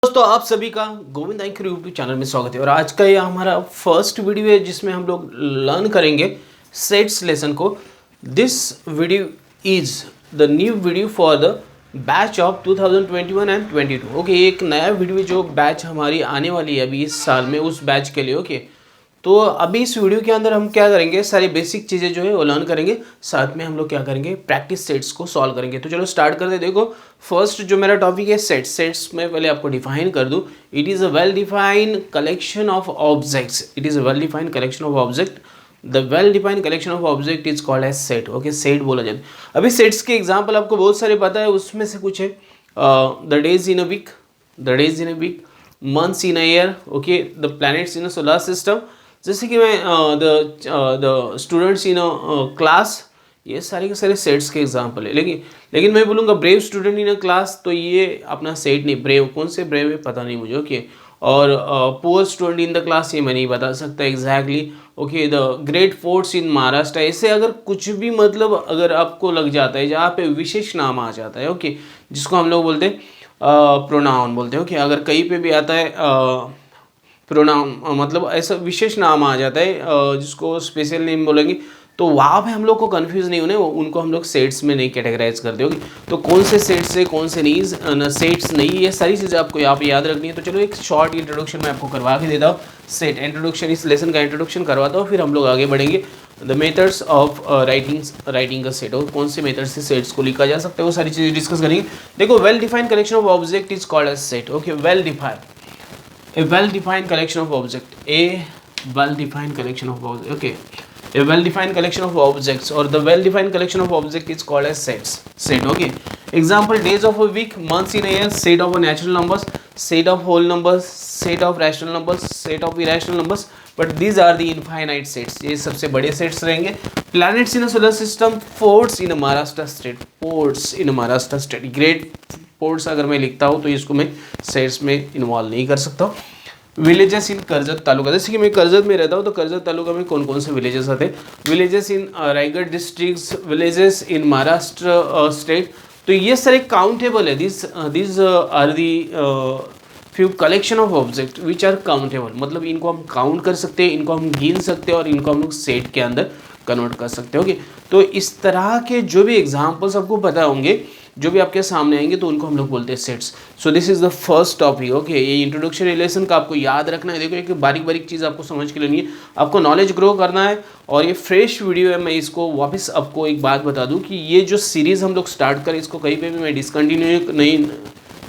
दोस्तों आप सभी का गोविंद आइकर यूट्यूब चैनल में स्वागत है और आज का ये हमारा फर्स्ट वीडियो है जिसमें हम लोग लर्न करेंगे सेट्स लेसन को। This video is the new video for the batch of 2021 and 22। Okay, एक नया वीडियो जो बैच हमारी आने वाली है अभी इस साल में उस बैच के लिए। ओके, तो अभी इस वीडियो के अंदर हम क्या करेंगे, सारी बेसिक चीज़ें जो है वो लर्न करेंगे, साथ में हम लोग क्या करेंगे प्रैक्टिस सेट्स को सॉल्व करेंगे। तो चलो स्टार्ट करते हैं। देखो फर्स्ट जो मेरा टॉपिक है सेट्स में पहले आपको डिफाइन कर दूं। It is a well defined collection of objects. It is a well defined collection of object. The well defined collection of object is called as set. Okay, set बोला जाता है। अभी सेट्स के एग्जाम्पल आपको बहुत सारे पता है, उसमें से कुछ है the days in a week, months in a year, okay, the planets in a solar system. जैसे कि मैं द स्टूडेंट्स इन क्लास, ये सारे के सारे सेट्स के एग्जांपल है। लेकिन मैं बोलूँगा brave student in a class, तो ये अपना सेट नहीं। ब्रेव कौन से ब्रेव है पता नहीं मुझे। ओके, और poor student in the class ये मैं नहीं बता सकता exactly. Okay, the great forts in Maharashtra, ऐसे अगर कुछ भी मतलब अगर आपको लग जाता है जहाँ पे विशेष नाम आ जाता है, ओके, जिसको हम लोग बोलते हैं प्रोनाउन बोलते हैं। ओके, अगर कहीं पे भी आता है प्रोनाउन मतलब ऐसा विशेष नाम आ जाता है जिसको स्पेशल नेम बोलेंगे, तो वहाँ पे हम लोग को कंफ्यूज नहीं होने, उनको हम लोग सेट्स में नहीं कैटेगराइज करते। होगी तो कौन से सेट्स है कौन से नहीं सेट्स नहीं, ये सारी चीज़ें आपको यहाँ पे याद रखनी है। तो चलो एक शॉर्ट इंट्रोडक्शन मैं आपको करवा के देता हूँ। सेट इंट्रोडक्शन, इस लेसन का इंट्रोडक्शन करवाता हूँ, फिर हम लोग आगे बढ़ेंगे। The methods of writing a set, और कौन से मेथड से सेट्स को लिखा जा सकता है वो सारी चीज़ें डिस्कस करेंगे। देखो well defined collection of object is called as set. Okay, well defined, a well-defined collection of objects, a well-defined collection of objects. Okay, a well-defined collection of objects or the well-defined collection of objects is called as set. Okay, example days of a week, months in a year, set of natural numbers, set of whole numbers, set of rational numbers, set of irrational numbers, but these are the infinite sets. ये सबसे बड़े sets रहेंगे। planets in a solar system, forts in a Maharashtra state, great ports अगर मैं लिखता हूँ तो इसको मैं सेट्स में इन्वॉल्व नहीं कर सकता हूँ। विलेजेस इन कर्जत तालुका, जैसे कि मैं कर्जत में रहता हूँ तो कर्जत तालुका में कौन कौन से विलेजेस आते हैं। Villages in Raigad district, villages in Maharashtra state. तो ये सारे काउंटेबल है। This are the few collection of object which are countable, मतलब इनको हम काउंट कर सकते हैं, इनको हम गिन सकते हैं और इनको हम लोग सेट के अंदर कन्वर्ट कर सकते हैं। ओके, तो इस तरह के जो भी एग्जाम्पल्स आपको पता होंगे, जो भी आपके सामने आएंगे, तो उनको हम लोग बोलते हैं sets. So this is the first topic. Okay, ये इंट्रोडक्शन रिलेशन का आपको याद रखना है। देखो एक बारीक बारीक चीज़ आपको समझ के लेनी है, आपको नॉलेज ग्रो करना है। और ये फ्रेश वीडियो है, मैं इसको वापस आपको एक बात बता दूं कि ये जो सीरीज़ हम लोग स्टार्ट करें, इसको कहीं पे भी मैं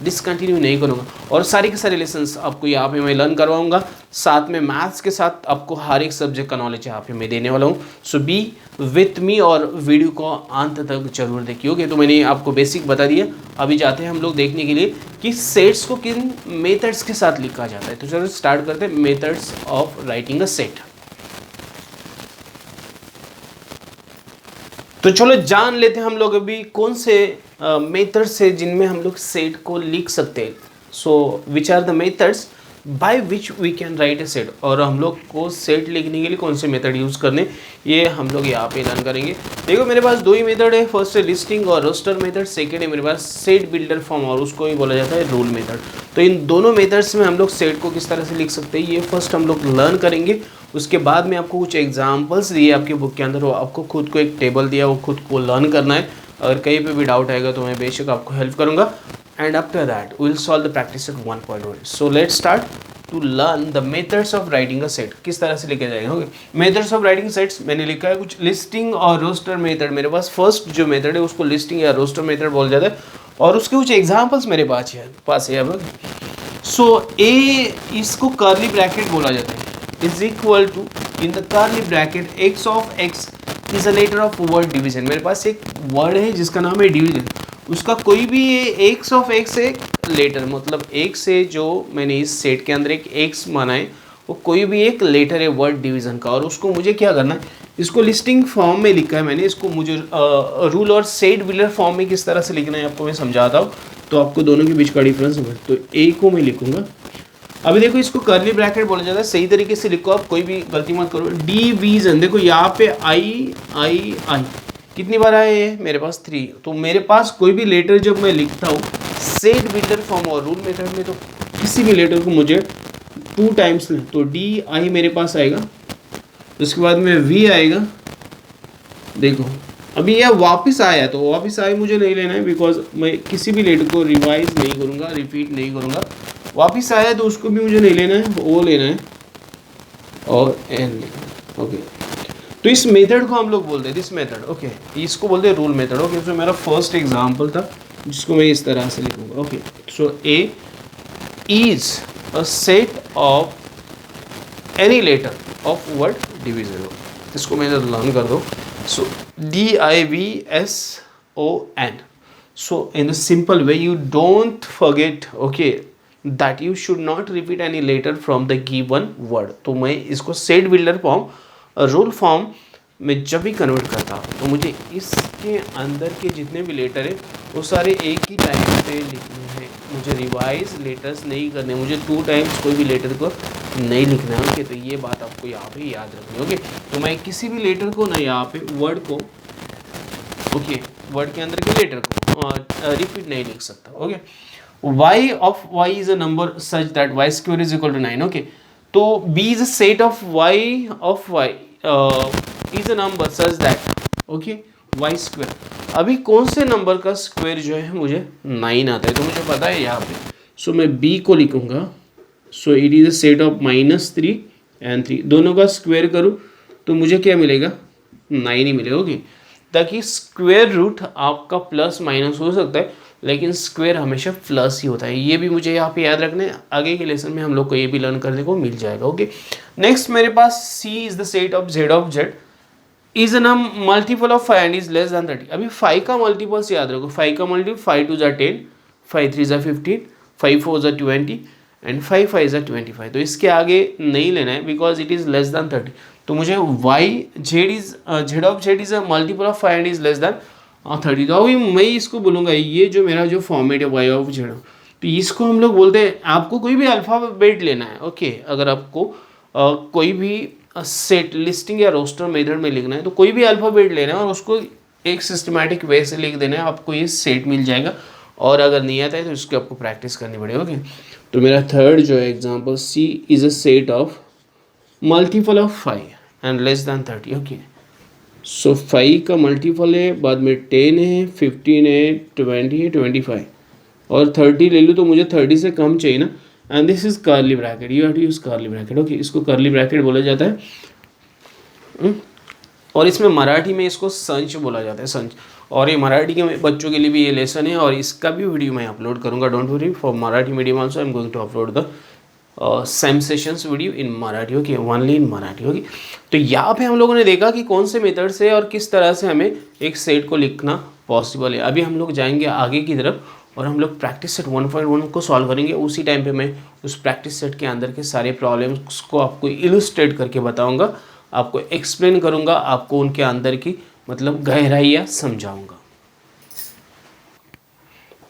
डिसकंटिन्यू नहीं करूँगा। और सारे के सारे लेसन्स आपको यहाँ पे मैं लर्न करवाऊँगा, साथ में मैथ्स के साथ आपको हर एक सब्जेक्ट का नॉलेज यहाँ पे मैं देने वाला हूँ। सो बी विथ मी और वीडियो को अंत तक जरूर देखिए। तो मैंने आपको बेसिक बता दिया, अभी जाते हैं हम लोग देखने के लिए कि सेट्स को किन मेथड्स के साथ लिखा जाता है। तो चलो स्टार्ट करते हैं methods of writing a set. तो चलो जान लेते हैं हम लोग अभी कौन से मेथड्स है जिनमें हम लोग सेट को लिख सकते हैं। So which are the methods by which we can write a set, और हम लोग को सेट लिखने के लिए कौन से मेथड यूज़ करने, ये हम लोग यहाँ पे लर्न करेंगे। देखो मेरे पास दो ही मेथड है, फर्स्ट है लिस्टिंग और रोस्टर मेथड, सेकेंड है मेरे पास सेट बिल्डर फॉर्म और उसको ही बोला जाता है रूल मेथड। तो इन दोनों मेथड्स में हम लोग सेट को किस तरह से लिख सकते हैं ये फर्स्ट हम लोग लर्न करेंगे। उसके बाद में आपको कुछ एग्जाम्पल्स दिए आपके बुक के अंदर, वो आपको खुद को एक टेबल दिया, वो खुद को लर्न करना है। अगर कहीं पे भी डाउट आएगा तो मैं बेशक आपको हेल्प करूँगा। And after that we will solve the practice at 1.1। So let's start to learn the methods of writing a set, किस तरह से लिखे जाएंगे। Okay, methods of writing sets मैंने लिखा है कुछ लिस्टिंग और रोस्टर मेथड। मेरे पास फर्स्ट जो मेथड है उसको लिस्टिंग या रोस्टर मेथड बोला जाता है, और उसके कुछ एग्जाम्पल्स मेरे पास है अब। सो ए इसको कर्ली ब्रैकेट बोला जाता है, is equal to in the curly bracket X of X is a letter of word division. मेरे पास एक वर्ड है जिसका नाम है डिवीजन, उसका कोई भी एक्स ऑफ एक्स एक लेटर, मतलब एक से जो मैंने इस सेट के अंदर एक एक्स माना है वो कोई भी एक लेटर है वर्ड डिवीजन का, और उसको मुझे क्या करना है, इसको लिस्टिंग फॉर्म में लिखा है मैंने, इसको मुझे रूल और सेट बिल्डर फॉर्म में किस तरह से लिखना है आपको मैं समझाता हूँ, तो आपको दोनों के बीच का डिफरेंस समझ। तो ए को मैं लिखूंगा, अभी देखो इसको कर्ली ब्रैकेट बोला जाता है, सही तरीके से लिखो आप, कोई भी गलती मत करो। डिवीजन, देखो यहाँ पे आई आई आई कितनी बार आया है मेरे पास 3। तो मेरे पास कोई भी लेटर जब मैं लिखता हूँ सेट बिल्डर फॉर्म और रूल मेथड में, तो किसी भी लेटर को मुझे 2 टाइम्स लें तो डी आई मेरे पास आएगा, उसके बाद में वी आएगा। देखो अभी यह वापस आया तो वापस आए मुझे नहीं लेना है, बिकॉज मैं किसी भी लेटर को रिवाइज नहीं करूँगा, रिपीट नहीं करूँगा। वापस आया तो उसको भी मुझे नहीं लेना है, वो लेना है और एन लेना है। ओके, तो इस मेथड को हम लोग बोलते हैं दिस मेथड। ओके, इसको बोलते हैं रूल मेथड। ओके, तो मेरा फर्स्ट एग्जांपल था जिसको मैं इस तरह से लिखूंगा। Okay, so A is a set of any letter of word divisible. इसको मैं लर्न कर दो। So DIVSON. So in a simple way, you don't forget, okay, that you should not repeat any letter from the given word. तो मैं इसको set builder form, rule form में जब भी कन्वर्ट करता हूँ तो मुझे इसके अंदर के जितने भी लेटर है वो सारे एक ही टाइम पे लिखने हैं। मुझे रिवाइज लेटर्स नहीं करने, मुझे 2 टाइम्स कोई भी लेटर को नहीं लिखना है। ओके, तो ये बात आपको यहाँ पे याद रखनी है। ओके, तो मैं किसी भी लेटर को ना यहाँ पे वर्ड को, ओके, वर्ड के अंदर के लेटर को रिपीट नहीं लिख सकता। Okay, y of y is a number such that y square is equal to 9। Okay, तो b is a set of y of y is a number such that, okay, y square. अभी कौन से number का square जो है मुझे 9 आता है, तो मुझे पता है यहाँ पे। सो मैं b को लिखूंगा। So it is a set of -3 and 3, दोनों का स्क्वायर करूँ तो मुझे क्या मिलेगा, 9 ही मिलेगा। ओके, ताकि स्क्वायर रूट आपका प्लस माइनस हो सकता है लेकिन स्क्वायर हमेशा प्लस ही होता है। ये भी मुझे यहाँ पे याद रखना है, आगे के लेसन में हम लोग को ये भी लर्न करने को मिल जाएगा। ओके, नेक्स्ट मेरे पास C is the set of Z is an multiple of 5 and is less than 30। अभी 5 का मल्टीपल्स याद रखो। 5 का मल्टीपल 5 2 ज़ा 10, 5 3 ज़ा 15, 5 4 ज़ा 20 एंड 5 5 ज़ा 25। तो इसके आगे नहीं लेना है because it is less than 30। तो मुझे Z of Z is a multiple of 5 and is less than 30। तो अभी मैं इसको बोलूँगा, ये जो मेरा जो फॉर्मेट है Y ऑफ Z, तो इसको हम लोग बोलते हैं, आपको कोई भी अल्फ़ाबेट लेना है। ओके, अगर आपको कोई भी सेट लिस्टिंग या रोस्टर मेथड में लिखना है तो कोई भी अल्फ़ाबेट लेना है और उसको एक सिस्टमैटिक वे से लिख देना है, आपको ये सेट मिल जाएगा। और अगर नहीं आता है तो इसकी आपको प्रैक्टिस करनी पड़ेगी। ओके, तो मेरा थर्ड जो है example, C is a set of multiple of 5 and less than 30। Okay, so 5 का मल्टीपल है, बाद में 10 है, 15 है, 20 है, 25 और 30 ले लूँ तो मुझे 30 से कम चाहिए ना। And this is curly bracket, you have to use curly bracket. Okay, इसको कर्ली ब्रैकेट बोला जाता है। और इसमें मराठी में इसको संच बोला जाता है, संच। और ये मराठी के बच्चों के लिए भी ये लेसन है और इसका भी वीडियो मैं अपलोड करूँगा। Don't worry, for Marathi medium also I am going to upload the same sessions video in Marathi. Okay, only in Marathi. Okay, तो यहाँ पे हम लोगों ने देखा कि कौन से मेथड से और किस तरह से हमें एक सेट को लिखना पॉसिबल है। अभी हम लोग जाएंगे आगे की तरफ और हम लोग प्रैक्टिस सेट 1.1 को सॉल्व करेंगे। उसी टाइम पे मैं उस प्रैक्टिस सेट के अंदर के सारे प्रॉब्लम्स को आपको इलस्ट्रेट करके बताऊंगा, आपको एक्सप्लेन करूंगा, आपको उनके अंदर की मतलब गहराइयाँ समझाऊंगा।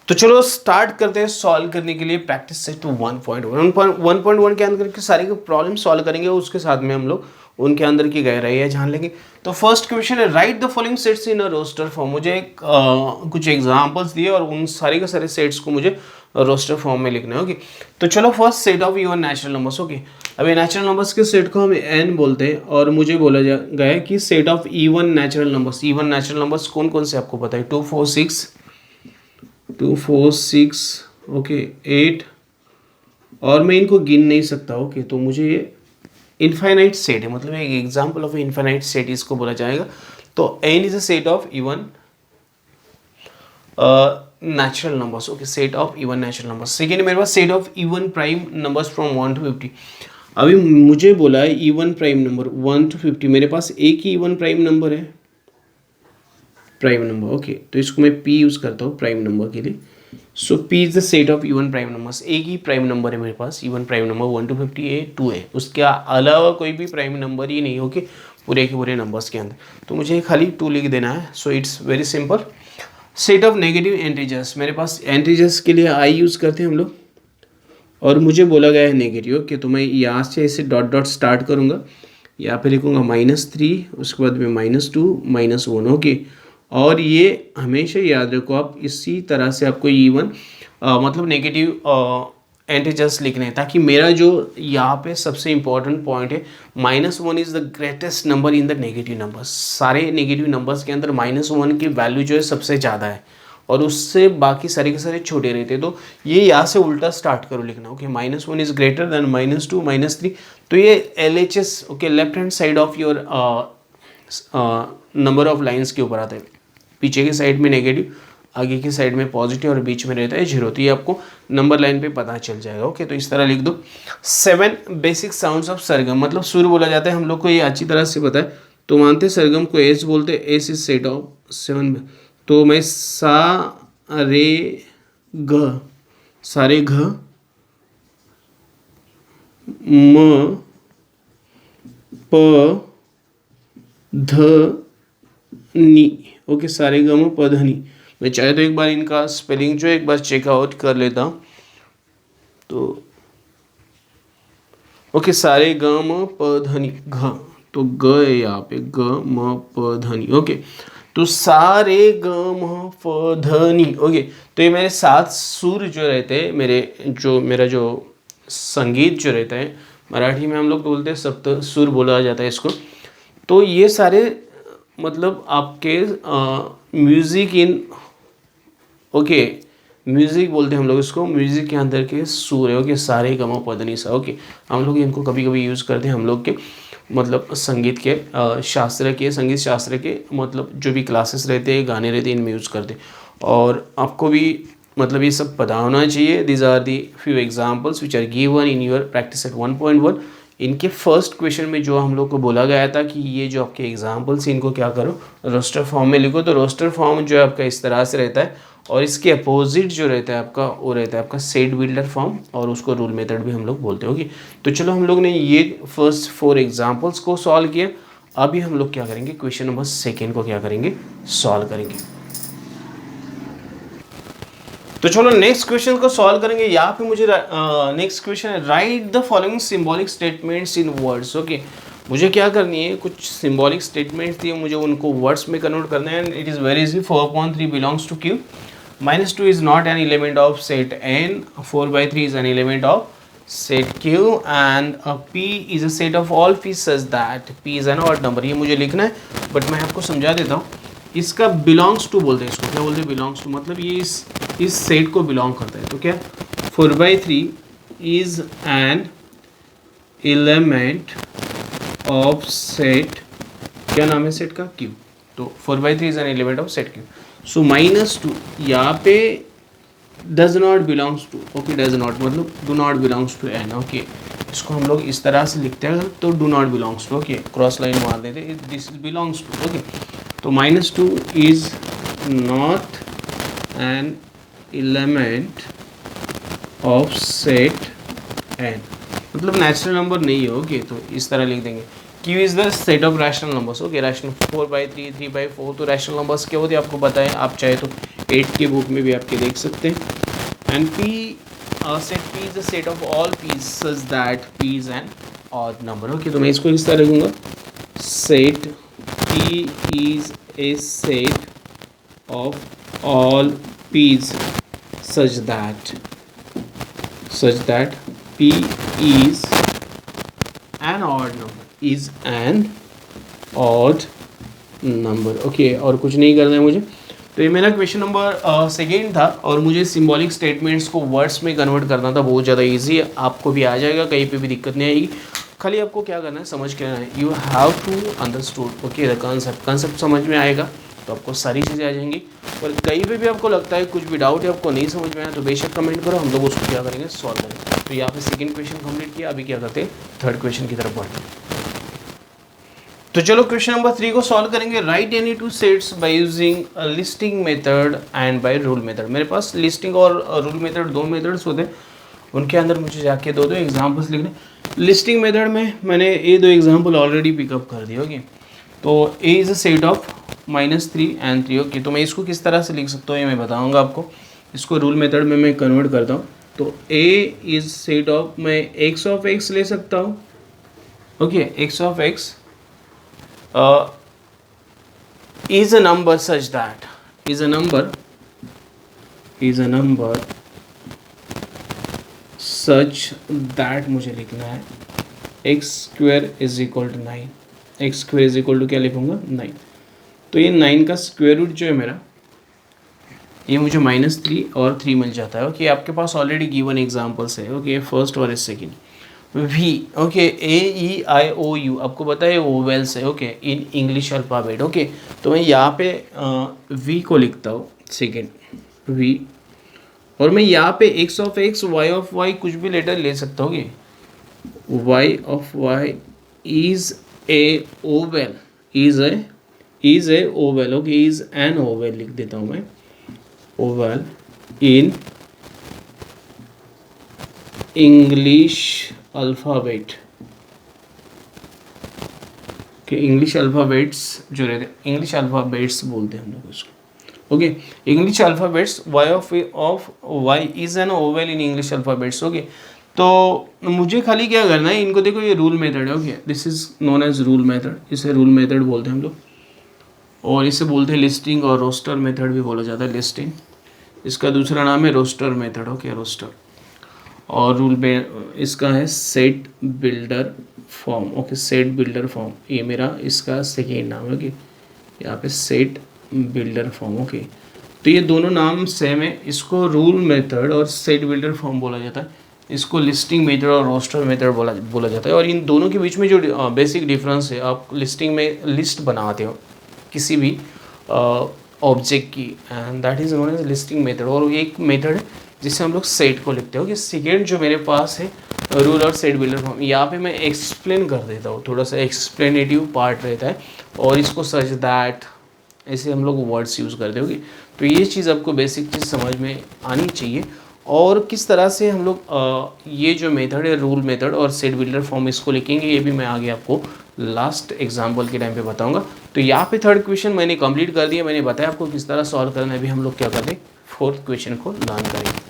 तो चलो स्टार्ट करते हैं सॉल्व करने के लिए प्रैक्टिस सेट 1.1 के अंदर के सारे प्रॉब्लम सॉल्व करेंगे, उसके साथ में हम लोग उनके अंदर की गहराइयाँ जान लेंगे। तो फर्स्ट क्वेश्चन है, write the following sets in a roster form. मुझे कुछ एग्जांपल्स दिए और उन सारे के सारे सेट्स को मुझे रोस्टर फॉर्म में लिखना है। ओके, तो चलो first set of even natural numbers. Okay, अभी नेचुरल नंबर्स के सेट को हम n बोलते हैं और मुझे बोला गया है कि set of even natural numbers. Even natural numbers कौन कौन से आपको पता है, 2 4 6, ओके 8, और मैं इनको गिन नहीं सकता। ओके, तो मुझे ये इनफाइनाइट सेट है, मतलब एक एग्जांपल ऑफ इनफाइनाइट सेट इसको बोला जाएगा। तो n is a set of even natural numbers. Okay, set of even natural numbers. Second मेरे पास set of even prime numbers from 1 to 50। अभी मुझे बोला है इवन प्राइम नंबर 1 to 50, मेरे पास एक ही इवन प्राइम नंबर है, प्राइम नंबर। ओके, तो इसको मैं p यूज़ करता हूँ प्राइम नंबर के लिए। सो p is the set of even prime numbers. एक ही प्राइम नंबर है मेरे पास, इवन प्राइम नंबर 1 to 50 है, 2 है, उसके अलावा कोई भी प्राइम नंबर ही नहीं। ओके, पूरे के पूरे नंबर्स के अंदर, तो मुझे खाली 2 लिख देना है। So it's very simple. Set of negative एंटीजर्स, मेरे पास एंटीजर्स के लिए i यूज़ करते हैं हम लोग और मुझे बोला गया है नेगेटिव। ओके, तो मैं यहाँ से ऐसे डॉट डॉट स्टार्ट करूँगा, यहाँ पे लिखूँगा -3, उसके बाद में -2 -1। ओके, और ये हमेशा याद रखो आप, इसी तरह से आपको इवन मतलब नेगेटिव इंटीजर्स लिखने हैं, ताकि मेरा जो यहाँ पे सबसे इंपॉर्टेंट पॉइंट है, -1 is the greatest number in the negative numbers. सारे नेगेटिव नंबर्स के अंदर -1 की वैल्यू जो है सबसे ज़्यादा है और उससे बाकी सारे के सारे छोटे रहते हैं। तो ये यहाँ से उल्टा स्टार्ट करो लिखना। Okay, -1 is greater than -2 -3। तो ये LHS, okay, left hand side of your number of lines के ऊपर आता है। पीछे की साइड में नेगेटिव, आगे की साइड में पॉजिटिव और बीच में रहता है 0। तो ये आपको नंबर लाइन पे पता चल जाएगा। ओके, तो इस तरह लिख दो। 7 बेसिक साउंड्स ऑफ सरगम, मतलब सुर बोला जाता है, हम लोग को ये अच्छी तरह से पता है। तो मानते सरगम को एस बोलते हैं। S is set of 7। तो मैं सा रे ग, सारे घ, म प ध नी। ओके, सारे ग म प ध नी। मैं चाहे तो एक बार इनका स्पेलिंग जो है एक बार चेकआउट कर लेता हूँ। तो ओके, सारे ग म प ध नी, घ, तो ग है यहाँ पे, ग म प ध नी। ओके, तो सारे ग म प ध नी। ओके, तो ये मेरे 7 सुर जो रहते हैं, मेरा जो संगीत जो रहता है, मराठी में हम लोग बोलते हैं सप्त सुर बोला जाता है इसको। तो ये सारे मतलब आपके म्यूजिक इन, ओके, म्यूजिक बोलते हैं हम लोग इसको, म्यूजिक के अंदर के सुर है। ओके, सारे गमा पदनी सा। ओके, हम लोग इनको कभी कभी यूज़ करते हैं हम लोग के मतलब संगीत के संगीत शास्त्र के मतलब जो भी क्लासेस रहते हैं, गाने रहते हैं, इनमें यूज़ करते हैं। और आपको भी मतलब ये सब पता होना चाहिए। These are the few examples which are given in your practice at 1.1। इनके फर्स्ट क्वेश्चन में जो हम लोग को बोला गया था कि ये जो आपके एग्जाम्पल्स इनको क्या करो, रोस्टर फॉर्म में लिखो। तो रोस्टर फॉर्म जो है आपका इस तरह से रहता है, और इसके अपोजिट जो रहता है आपका, वो रहता है आपका सेट बिल्डर फॉर्म, और उसको रूल मेथड भी हम लोग बोलते हैं। ओके, तो चलो हम लोग ने ये फर्स्ट 4 एग्जाम्पल्स को सॉल्व किया। अभी हम लोग क्या करेंगे, क्वेश्चन नंबर 2 को क्या करेंगे, सॉल्व करेंगे। तो चलो नेक्स्ट क्वेश्चन को सॉल्व करेंगे। यहाँ पे मुझे नेक्स्ट क्वेश्चन है, write the following symbolic statements in words. Okay, मुझे क्या करनी है, कुछ सिंबॉलिक स्टेटमेंट्स दिए, मुझे उनको वर्ड्स में कन्वर्ट करना है। And it is very easy. 4/3 belongs to Q, -2 is not an element of set N, 4/3 is an element of set Q, and P is a set of all p's such that P is an odd number। ये मुझे लिखना है, but मैं आपको समझा देता हूँ। इसका बिलोंग्स टू बोलते हैं, इसको क्या बोलते हैं, बिलोंग्स टू, मतलब ये इस सेट को बिलोंग करता है। तो क्या 4/3 is an element of set, क्या नाम है सेट का, Q। तो 4/3 is an element of set Q। So -2 यहाँ पे does not belongs to, okay, does not मतलब do not belongs to N। Okay, इसको हम लोग इस तरह से लिखते हैं, तो do not belongs to, okay, cross line मार देते, this is belongs to. Okay, तो -2 is not an element of set N, मतलब नेचुरल नंबर नहीं है। ओके, तो इस तरह लिख देंगे। Q is the set of rational numbers. Okay, rational 4/3, 3/4, तो रैशनल नंबर्स क्या होते हैं आपको पता है, आप चाहे तो 8 के बुक में भी आपके देख सकते हैं। And P, set P is the set of all P's such that P is an odd number. Okay, तो मैं इसको इस तरह लिखूंगा, set P is a set of all P's such that P is an odd number, is an odd number। Okay, और कुछ नहीं करना है मुझे। तो ये मेरा क्वेश्चन नंबर 2 था, और मुझे सिंबॉलिक स्टेटमेंट्स को वर्ड्स में कन्वर्ट करना था। बहुत ज़्यादा इजी है, आपको भी आ जाएगा, कहीं पे भी दिक्कत नहीं आएगी। खाली आपको क्या करना है, समझ के रहना है। You have to understood, okay, the concept समझ में आएगा तो आपको सारी चीज़ें आ जाएंगी। और कहीं पे भी आपको लगता है कुछ भी डाउट है, आपको नहीं समझ में आया, तो बेशक कमेंट करो, हम लोग उसको क्या करेंगे, सॉल्व करेंगे। तो यहाँ पे सेकंड क्वेश्चन कंप्लीट किया। अभी क्या करते हैं, थर्ड क्वेश्चन की तरफ बढ़ते हैं। तो चलो क्वेश्चन नंबर 3 को सॉल्व करेंगे। Right any two sets by using listing method and by rule method. मेरे पास लिस्टिंग और रूल मेथड 2 मेथड्स होते हैं, उनके अंदर मुझे जाके 2 एग्जाम्पल्स लिखने। लिस्टिंग मेथड में मैंने ये 2 एग्जाम्पल ऑलरेडी पिकअप कर दिए। ओके, तो A is a set of -3 and 3। Okay, तो मैं इसको किस तरह से लिख सकता हूँ ये मैं बताऊँगा आपको। इसको रूल मेथड में मैं कन्वर्ट करता हूँ। तो ए इज सेट ऑफ, मैं x ऑफ x ले सकता हूँ। Okay, x of x is a number such that is a number such that मुझे लिखना है X square is equal to 9, X square is equal to क्या लिखूँगा 9। तो ये 9 का स्क्वायर रूट जो है मेरा, ये मुझे -3 और 3 मिल जाता है। ओके, आपके पास ऑलरेडी गिवन एग्जांपल्स है। ओके, फर्स्ट और second. We, okay, A E I O U आपको पता है ओवेल्स है। Okay, in English alphabet. Okay, तो मैं यहाँ पे वी को लिखता हूँ सेकंड वी, और मैं यहाँ पे x of x y of y कुछ भी लेटर ले सकता हूँ। y of y is a oval, is a oval. Okay, is an oval लिख देता हूँ मैं, ओवल इन इंग्लिश अल्फ़ाबेट। कि इंग्लिश अल्फ़ाबेट्स जो रहते हैं, इंग्लिश अल्फ़ाबेट्स बोलते हैं हम लोग उसको। Okay, English alphabets y of y is an vowel in English alphabets. Okay, तो मुझे खाली क्या करना है, इनको देखो, ये रूल मेथड है। Okay, this is known as rule method, इसे रूल मेथड बोलते हैं हम लोग, और इसे बोलते हैं लिस्टिंग, और रोस्टर मेथड भी बोला जाता है। लिस्टिंग इसका दूसरा नाम है रोस्टर मेथड। ओके, रोस्टर, और रूल में इसका है set builder form. Okay, set builder form, ये मेरा इसका सेकेंड नाम है। ओके, यहाँ पे सेट बिल्डर फॉर्म। ओके, तो ये दोनों नाम सेम है, इसको रूल मेथड और सेट बिल्डर फॉर्म बोला जाता है, इसको लिस्टिंग मेथड और रोस्टर मेथड बोला जाता है। और इन दोनों के बीच में जो बेसिक डिफरेंस है, आप लिस्टिंग में लिस्ट बनाते हो किसी भी ऑब्जेक्ट की, and that is known as listing method. और एक मेथड है जिससे हम लोग सेट को लिखते हो। कि सेकेंड जो मेरे पास है रूल और सेट बिल्डर फॉर्म, यहाँ पे मैं एक्सप्लेन कर देता हूँ, थोड़ा सा एक्सप्लेनेटिव पार्ट रहता है, और इसको सच दैट ऐसे हम लोग वर्ड्स यूज़ करते होंगे। तो ये चीज़ आपको बेसिक चीज़ समझ में आनी चाहिए। और किस तरह से हम लोग ये जो मेथड है रूल मेथड और सेट बिल्डर फॉर्म, इसको लिखेंगे, ये भी मैं आगे आपको लास्ट एग्जाम्पल के टाइम पे बताऊंगा। तो यहाँ पे थर्ड क्वेश्चन मैंने कंप्लीट कर दिया, मैंने बताया आपको किस तरह सॉल्व करना है। अभी हम लोग क्या करते हैं, फोर्थ क्वेश्चन को लर्न करेंगे।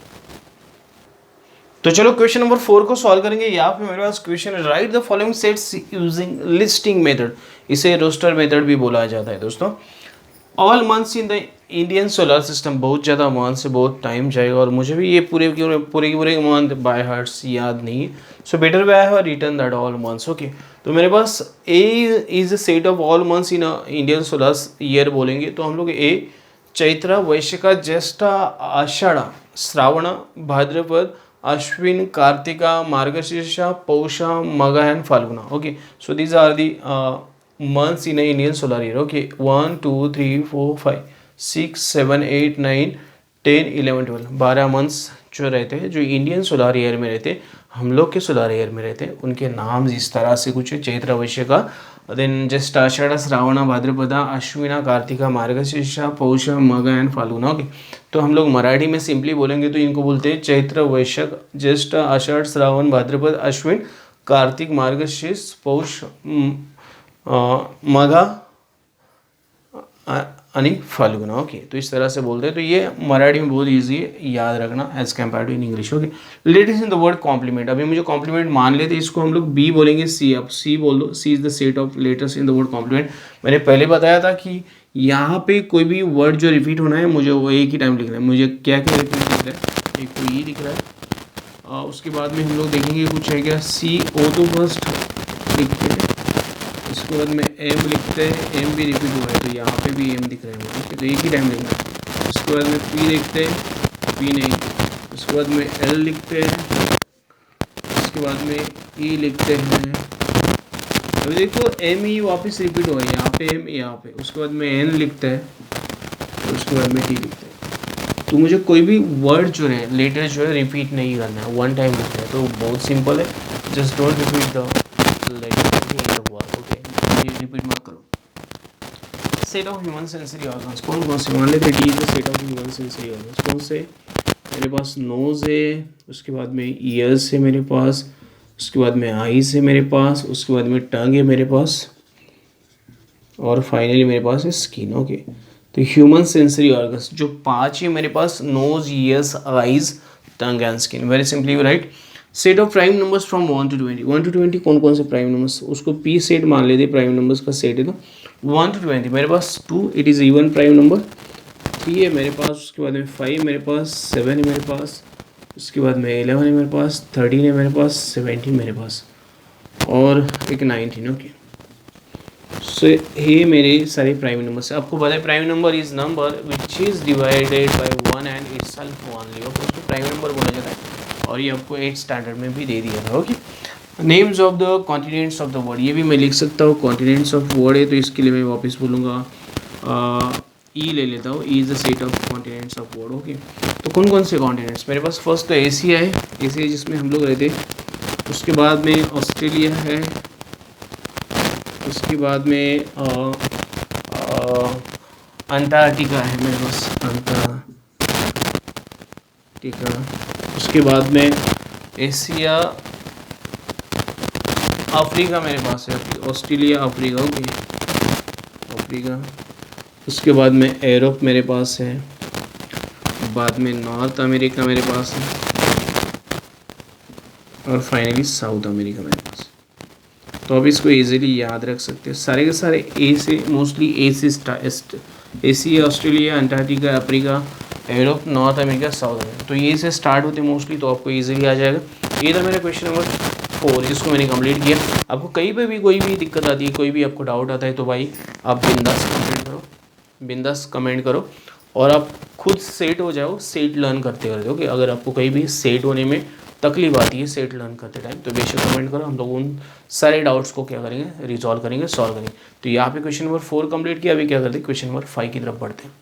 तो चलो क्वेश्चन नंबर 4 को सॉल्व करेंगे। यहाँ पे मेरे पास क्वेश्चन है, write the following sets using listing method, इसे रोस्टर मेथड भी बोला जाता है दोस्तों। All months in the Indian solar system, बहुत ज़्यादा मंथ से बहुत टाइम जाएगा, और मुझे भी ये पूरे मंथ बाय हार्ट्स याद नहीं है, so better way I have written that all months. Okay, तो मेरे पास A is a set of all months in Indian solar year बोलेंगे, तो हम लोग A Chaitra Vaishakh Jyeshtha Ashadh Shravan Bhadrapad Ashwin Kartika Margashirsha Pausha Magha and Phalguna. Okay, so these are the months in an Indian solar year. Okay, 1 2 3 4 5 6 7 8 9 10 11 12 12 months जो रहते हैं, जो इंडियन सोलार ईयर में रहते हैं, हम लोग के सोलार ईयर में रहते हैं, उनके नाम इस तरह से कुछ है, चैत्र वैशाख, देन ज्येष्ठ आषाढ़ श्रावण भाद्रपद अश्विना कार्तिका मार्गशीर्ष पौषा मघा एंड फाल्गुना। ओके, तो हम लोग मराठी में सिंपली बोलेंगे तो इनको बोलते हैं चैत्र वैशाख ज्येष्ठ आषाढ़ श्रावण भाद्रपद अश्विन कार्तिक मार्गशीर्ष पौष मघा आणि फाल्गुना। ओके, तो इस तरह से बोलते हैं। तो ये मराठी में बहुत इजी है याद रखना as compare to in English. Okay, latest in the word compliment, अभी मुझे कॉम्प्लीमेंट मान लेते, इसको हम लोग बी बोलेंगे सी। अब सी बोल दो, C is the set of letters in the word complement. मैंने पहले बताया था कि यहाँ पे कोई भी वर्ड जो रिपीट होना है, मुझे वो एक ही टाइम लिखना है। मुझे क्या क्या रिपीट दिख रहा है, एक तो ई दिख रहा है, उसके बाद में हम लोग देखेंगे कुछ है क्या, सी ओ तो फर्स्ट लिखते हैं, इसके बाद में एम लिखते हैं, एम भी रिपीट हुआ है, तो यहाँ पे भी एम दिख रहा है मुझे, तो एक ही टाइम लिखना है। उसके बाद में पी देखते हैं, पी नहीं, उसके बाद में एल लिखते हैं, उसके बाद में ई लिखते हैं। अभी देखो एम ई वापस रिपीट हुआ है, यहाँ पे एम, यहाँ पे, उसके बाद में एन लिखते हैं, उसके बाद में टी लिखते हैं। तो मुझे कोई भी वर्ड जो है लेटर जो है रिपीट नहीं करना है, वन टाइम लिखना है। तो बहुत सिंपल है, just don't repeat the letter in the word. Okay, repeat मत करो। Set of human sensory organs, कौन कौन से, मान लेते D is the set of human sensory organs. कौन से, मेरे पास नोज़ है, उसके बाद में ईयर्स है मेरे पास, उसके बाद में आईज है मेरे पास, उसके बाद में टंग है मेरे पास, और फाइनली मेरे पास है स्किन। ओके, तो ह्यूमन सेंसरी ऑर्गन्स जो 5 है मेरे पास, nose, ears, eyes, tongue and skin. Very simply you write set of prime numbers from 1 to 20। 1 to 20 कौन कौन से प्राइम नंबर्स, उसको पी सेट मान लेते, प्राइम नंबर्स का सेट है। तो 1 to 20 मेरे पास 2 it is even prime number, 3 है मेरे पास, उसके बाद में 5 मेरे पास, 7 है मेरे पास, उसके बाद में 11 है मेरे पास, 13 है मेरे पास, 17 मेरे पास और एक 19। ओके, सो ये मेरे सारे प्राइम नंबर से। आपको पता है prime number is number which is divided by 1 and itself only. Okay, उसको प्राइम नंबर बोला जाता है और ये आपको 8th स्टैंडर्ड में भी दे दिया था। Okay, names of the continents of the word, ये भी मैं लिख सकता हूँ। कॉन्टिनेंट्स ऑफ वर्ड है तो इसके लिए मैं वापस बोलूँगा ई ले लेता हूँ। E is the set of continents of world. Okay, तो कौन कौन से कॉन्टिनेंट्स मेरे पास? फर्स्ट तो एशिया है, एशिया जिसमें हम लोग रहते। उसके बाद में ऑस्ट्रेलिया है, उसके बाद में अंटार्कटिका है मेरे पास, अंटार्कटिका। उसके बाद में एशिया, अफ्रीका मेरे पास है, ऑस्ट्रेलिया, अफ्रीका। Okay, Africa. उसके बाद में यूरोप मेरे पास है, बाद में नॉर्थ अमेरिका मेरे पास है और फाइनली साउथ अमेरिका मेरे पास। तो अब इसको इजीली याद रख सकते हैं। सारे के सारे ए से, मोस्टली ए से Asia, Australia, Antarctica, Africa, Europe, north America, south America, तो ये से स्टार्ट होते मोस्टली, तो आपको इजीली आ जाएगा। ये था मेरा क्वेश्चन नंबर 4, इसको मैंने कंप्लीट किया। आपको कहीं पे भी कोई भी दिक्कत आती है, कोई भी आपको डाउट आता है तो भाई आप बिंदास कंप्लीट करो, बिंदास कमेंट करो और आप खुद सेट हो जाओ, सेट लर्न करते करते। ओके, अगर आपको कहीं भी सेट होने में तकलीफ आती है सेट लर्न करते टाइम, तो बेशक कमेंट करो, हम लोग उन सारे डाउट्स को क्या करेंगे, रिजॉल्व करेंगे, सॉल्व करेंगे। तो यहाँ पे क्वेश्चन नंबर 4 कंप्लीट किया। अभी क्या करते हैं, क्वेश्चन नंबर 5 की तरफ बढ़ते हैं।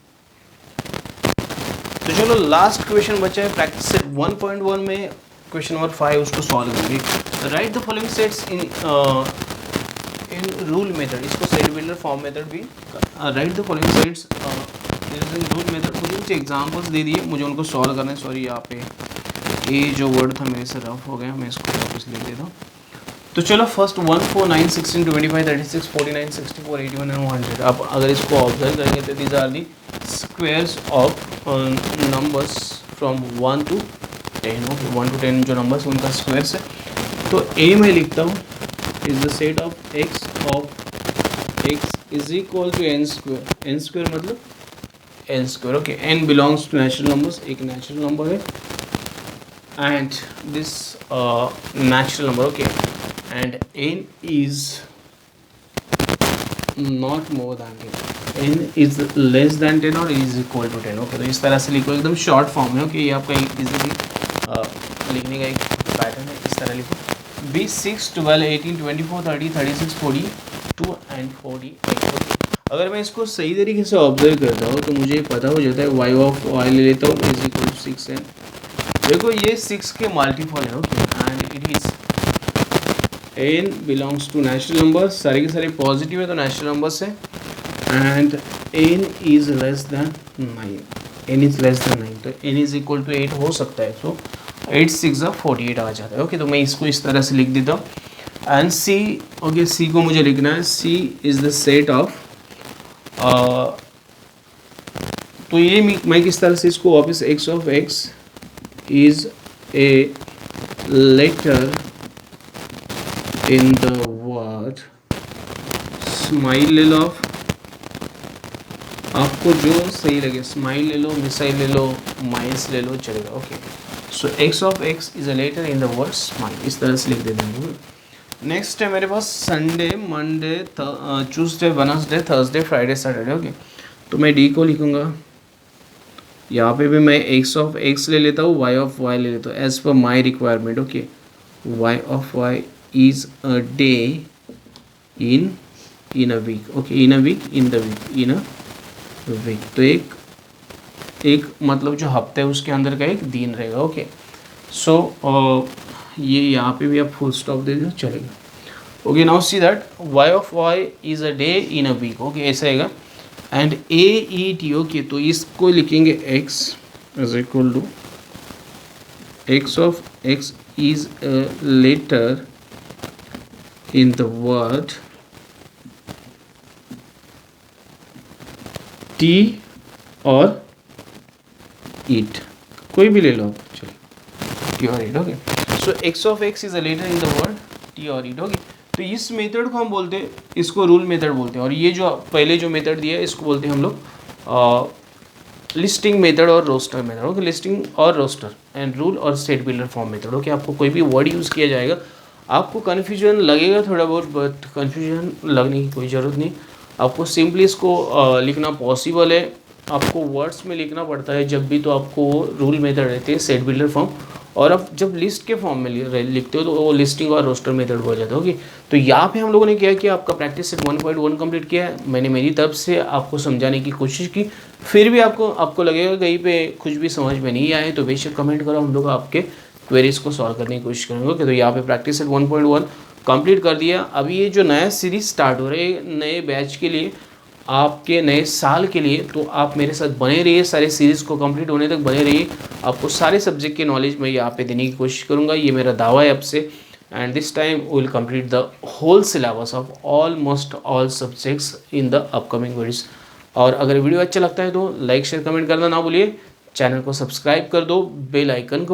तो चलो लास्ट क्वेश्चन बचा है प्रैक्टिस सेट 1.1 में, क्वेश्चन नंबर 5 उसको सॉल्व करेंगे। Right the following sets in rule method, इसको सेट बिल्डर फॉर्म मेथड भी। Right the following sets in rule method. मुझे कुछ एग्जांपल्स दे दिए, मुझे उनको सॉल्व करना है। सॉरी, यहाँ पे ये जो वर्ड था मेरे से रफ हो गया, मैं इसको वापस लिख देता हूँ। तो चलो फर्स्ट 1, 4, 9, 16, 25, 36, 49, 64, 81 एंड 100। आप अगर इसको ऑब्जर्व करेंगे तो these are the squares of numbers from 1 to 10। Okay, 1 to 10 जो नंबर्स उनका स्क्वायर्स है। तो ए में लिखता हूँ is the set of x is equal to n square. n square मतलब n square. Okay, n belongs to natural numbers, एक natural number है and this natural number। okay, and n is not more than 10, n is less than 10 और is equal to 10। okay, तो इस तरह से लिखो, एकदम शॉर्ट फॉर्म है। okay, ये आपका इजीली लिखने का एक पैटर्न है, इस तरह लिखो। 20, 6, 12, 18, 24, 30, 36, 42 and 48। अगर मैं इसको सही तरीके से ऑब्जर्व करता हूँ तो मुझे पता हो जाता है y ऑफ y ले लेता हूँ इज इक्वल टू 6 एंड देखो ये 6 के मल्टीपल है। Okay, and it is n belongs to natural numbers, सारे के सारे पॉजिटिव है तो नेचुरल नंबर्स है। And n is less than 9, n is less than 9, तो n इज इक्वल टू 8 हो सकता है। तो 8 6 48 आ जाता है। ओके, तो मैं इसको इस तरह से लिख देता हूँ। एंड c, ओके, c को मुझे लिखना है, c is the set of तो ये मैं किस तरह से इसको वापस x of x is a letter in the word smile ले लो। आपको जो सही लगे, स्माइल ले लो, मिसाइल ले लो, माइल्स ले लो, चलेगा। Okay, so x of x is a letter in the word smile, इस तरह से लिख देते हैं। नेक्स्ट है मेरे पास Sunday, Monday, Tuesday, Wednesday, Thursday, Friday, Saturday. Okay, तो मैं डी को लिखूंगा। यहाँ पे भी मैं x ऑफ x ले लेता हूँ, y ऑफ y ले लेता हूँ as per my requirement. Okay, y of y is a day in a week. Okay, in a week, in the week, in a week, तो एक मतलब जो हफ्ते है उसके अंदर का एक दिन रहेगा। ओके, सो ये यहाँ पे भी आप फुल स्टॉप दे दो, चलेगा। Okay, now see that y of y is a day in a week. Okay, ऐसा आएगा। And A E T, okay, तो इसको लिखेंगे x is equal to x of x is a letter in the word T और eat, कोई भी ले लो आप, चलो टी और eat. Okay, so x of x is a letter in the word T और ईट। ओके, तो इस मेथड को हम बोलते हैं, इसको रूल मेथड बोलते हैं। और ये जो पहले जो मेथड दिया है इसको बोलते हैं हम लोग लिस्टिंग मेथड और रोस्टर मेथड। ओके, लिस्टिंग और रोस्टर, एंड रूल और set builder form method. Okay, आपको कोई भी वर्ड यूज़ किया जाएगा, आपको कन्फ्यूजन लगेगा थोड़ा बहुत, बट कन्फ्यूजन लगने की कोई ज़रूरत नहीं। आपको सिंपली इसको लिखना पॉसिबल है, आपको वर्ड्स में लिखना पड़ता है जब भी, तो आपको रूल मेथड रहते हैं, सेट बिल्डर फॉर्म। और आप जब लिस्ट के फॉर्म में लिखते हो तो वो लिस्टिंग और रोस्टर मेथड हो जाता है। ओके, तो यहाँ पे हम लोगों ने क्या किया, आपका प्रैक्टिस सेट 1.1 कंप्लीट किया है। मैंने मेरी तरफ से आपको समझाने की कोशिश की, फिर भी आपको लगेगा कहीं पे कुछ भी समझ में नहीं आए तो बेशक कमेंट करो, हम लोग आपके क्वेरीज को सॉल्व करने की कोशिश करेंगे। ओके, तो यहाँ पे प्रैक्टिस सेट 1.1 कंप्लीट कर दिया। अभी ये जो नया सीरीज स्टार्ट हो रहा है नए बैच के लिए, आपके नए साल के लिए, तो आप मेरे साथ बने रहिए, सारे सीरीज़ को कंप्लीट होने तक बने रहिए। आपको सारे सब्जेक्ट के नॉलेज मैं यहाँ पे देने की कोशिश करूँगा, ये मेरा दावा है आपसे। And this time will complete the whole syllabus of almost all subjects in the upcoming videos. और अगर वीडियो अच्छा लगता है तो लाइक शेयर कमेंट करना ना भूलिए, चैनल को सब्सक्राइब कर दो, बेल आइकन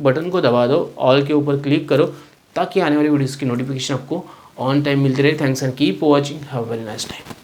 बटन को दबा दो, ऑल के ऊपर क्लिक करो ताकि आने वाली वीडियोस की नोटिफिकेशन आपको ऑन टाइम मिलती रहे। Thanks and keep watching, have a very nice time.